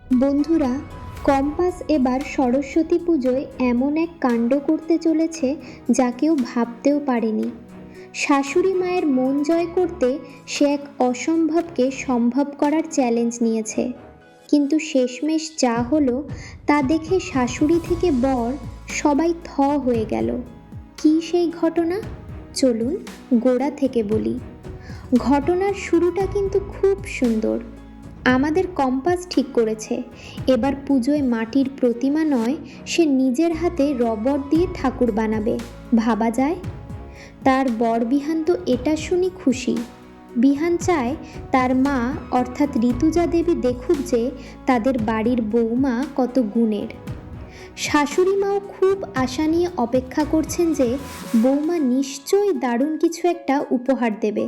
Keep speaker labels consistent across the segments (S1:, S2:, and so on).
S1: বন্ধুরা, কম্পাস এবার সরস্বতী পুজোয় এমন এক কাণ্ড করতে চলেছে যা কেউ ভাবতেও পারেনি। শাশুড়ি মায়ের মন জয় করতে সে এক অসম্ভবকে সম্ভব করার চ্যালেঞ্জ নিয়েছে। কিন্তু শেষমেশ যা হলো তা দেখে শাশুড়ি থেকে বর সবাই থ হয়ে গেল। কী সেই ঘটনা? চলুন গোড়া থেকে বলি। ঘটনার শুরুটা কিন্তু খুব সুন্দর। আমাদের কম্পাস ঠিক করেছে এবার পুজোয় মাটির প্রতিমা নয়, সে নিজের হাতে রবর দিয়ে ঠাকুর বানাবে। ভাবা যায়? তার বর বিহান তো এটা শুনি খুশি। বিহান চায় তার মা অর্থাৎ ঋতুজা দেবী দেখুক যে তাদের বাড়ির বৌমা কত গুণের। শাশুড়ি মাও খুব আশা নিয়ে অপেক্ষা করছেন যে বৌমা নিশ্চয়ই দারুণ কিছু একটা উপহার দেবে।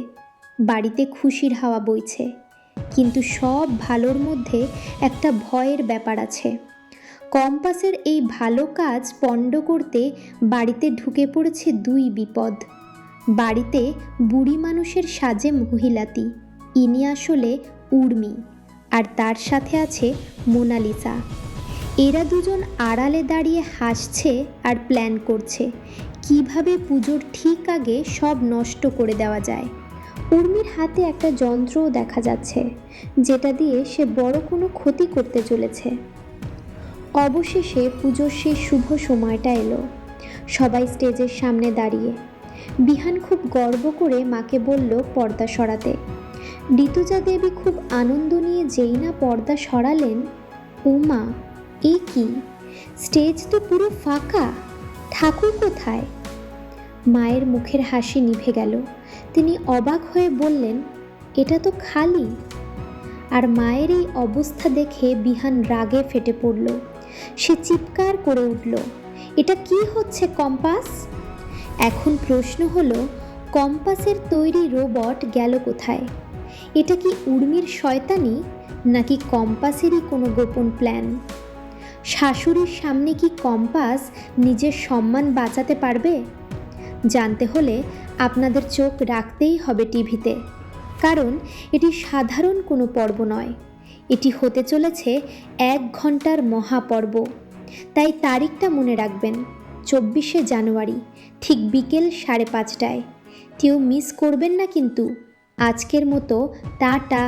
S1: বাড়িতে খুশির হাওয়া বইছে, কিন্তু সব ভালোর মধ্যে একটা ভয়ের ব্যাপার আছে। কম্পাসের এই ভালো কাজ পণ্ড করতে বাড়িতে ঢুকে পড়েছে দুই বিপদ। বাড়িতে বুড়ি মানুষের সাজে মহিলাতি, ইনি আসলে উর্মি, আর তার সাথে আছে মোনালিসা। এরা দুজন আড়ালে দাঁড়িয়ে হাসছে আর প্ল্যান করছে কিভাবে পুজোর ঠিক আগে সব নষ্ট করে দেওয়া যায়। উর্মির হাতে একটা যন্ত্রও দেখা যাচ্ছে, যেটা দিয়ে সে বড় কোনো ক্ষতি করতে চলেছে। অবশেষে পুজোর সেই শুভ সময়টা এলো। সবাই স্টেজের সামনে দাঁড়িয়ে। বিহান খুব গর্ব করে মাকে বলল পর্দা সরাতে। ঋতুজা দেবী খুব আনন্দ নিয়ে যেই না পর্দা সরালেন, উমা, এ কি! স্টেজ তো পুরো ফাঁকা, ঠাকুর কোথায়? মায়ের মুখের হাসি নিভে গেল। তিনি অবাক হয়ে বললেন, এটা তো খালি। আর মায়ের এই অবস্থা দেখে বিহান রাগে ফেটে পড়ল। সে চিৎকার করে উঠল, এটা কি হচ্ছে কম্পাস? এখন প্রশ্ন হলো, কম্পাসের তৈরি রোবট গেল কোথায়? এটা কি উর্মির শয়তানি, নাকি কম্পাসেরই কোনো গোপন প্ল্যান? শাশুড়ির সামনে কি কম্পাস নিজের সম্মান বাঁচাতে পারবে? জানতে হলে আপনাদের চোখ রাখতেই হবে টিভিতে, কারণ এটি সাধারণ কোনো পর্ব নয়, এটি হতে চলেছে 1 ঘন্টার মহাপর্ব। তাই তারিখটা মনে রাখবেন, 24শে জানুয়ারি, ঠিক বিকেল 5:30টায়। কেউ মিস করবেন না কিন্তু। আজকের মতো টাটা।